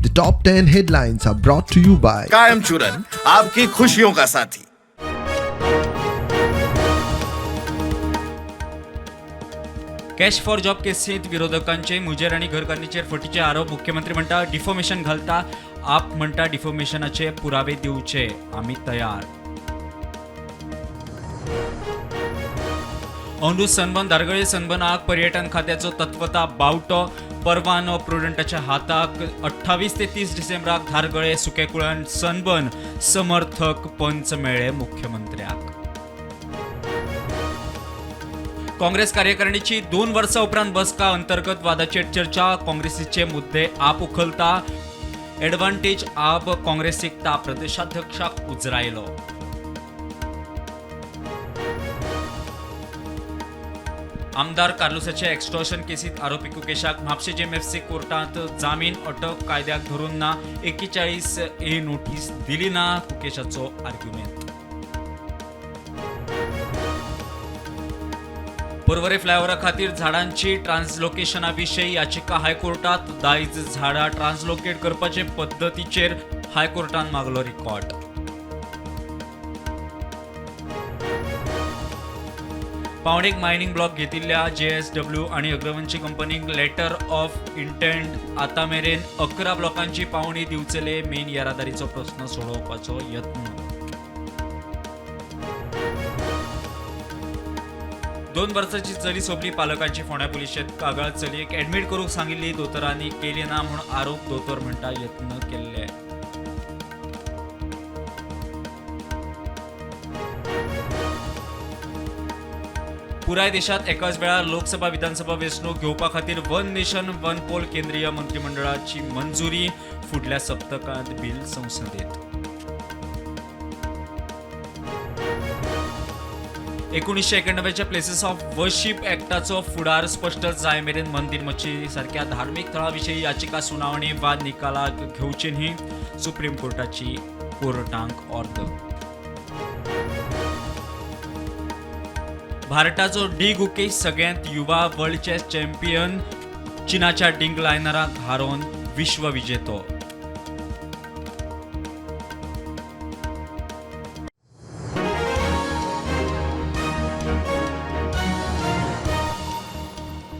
The top 10 headlines are brought to you by कायम चूरन आपकी खुशियों का साथी. कॅश फॉर जॉब केसीत विरोधकांचे मुजेर आणि घरकान्नीचेर फटीचे आरोप. मुख्यमंत्री म्हणटा डिफॉमेशन घालता. आप म्हणटा डिफॉमेशनाचे पुरावे दिवचे. आम्ही तयार. अंदू सनबर्न दारगळे सनबर्नाक पर्यटन खात्याचो तत्वता बावटो. परवानो प्रुडंटाच्या हाताक. 28 ते 30 डिसेंबराक धारगळे सुकेकुळान सनबर्न समर्थक पंच मेळ्ळे मुख्यमंत्र्याक. काँग्रेस कार्यकारिणीची 2 वर्सां उपरांत बसका. अंतर्गत वादाचेर चर्चा. काँग्रेसीचे मुद्दे आप उखलता. एडवांटेज आप काँग्रेसीक ता प्रदेशाध्यक्षाक उजरायलो. आमदार कार्लोसाच्या एक्स्टॉर्शन केसीत आरोपी कुकेशाक म्हापशे एमएफसी कोर्टात जामीन. अटक कायद्याक धरून ना 41A नोटीस दिली ना. कुकेशाचो आर्ग्युमेंट. पर्वरे फ्लायओव्हरा खातीर झाडांची ट्रान्सलोकेशना विशीं याचिका हायकोर्टात. दायज झाडां ट्रान्सलोकेट करपाचे पद्दतीचेर हायकोर्टान मागलो रिकॉर्ड. पावणेक मायनिंग ब्लॉक घेतिल्ल्या JSW आणि अग्रवंशी कंपनीक लेटर ऑफ इंटेंट. आतां मेरेन 11 ब्लॉकांची पावणी दिवचले. मेन येरादारीचो प्रस्न सोडोवपाचो यत्न. 2 वर्सांची चली सोंपली. पालकांची फोंड्या पुलिशेंत कागाळ. चलयेक एडमीट करूंक सांगिल्ली. दोतोरांनी केली ना म्हूण आरोप. दोतोर म्हणटा यत्न केल्ले. पुराय देशात एकाच वेळार लोकसभा विधानसभा वेंचणूक घेवपा खातीर वन नेशन वन पोल. केंद्रीय मंत्रिमंडळाची मंजुरी. फुडल्या सप्तकांत बिल संसदेत. 1991 प्लेसेस ऑफ वर्शीप एक्टाचो फुडार स्पश्ट जाय मेरेन मंदिर मच्छी सारख्या धार्मीक थळां विशीं याचिका सुनावणी वाद निकालाक घेवची न्ही. सुप्रीम कोर्टाची कोर्टांक ऑर्डर. भारताचो डी गुकेश सगळ्यांत युवा वर्ल्ड चॅस चॅम्पियन. चीनाच्या डिंग लायनराक हारोवन विश्व विजेतो.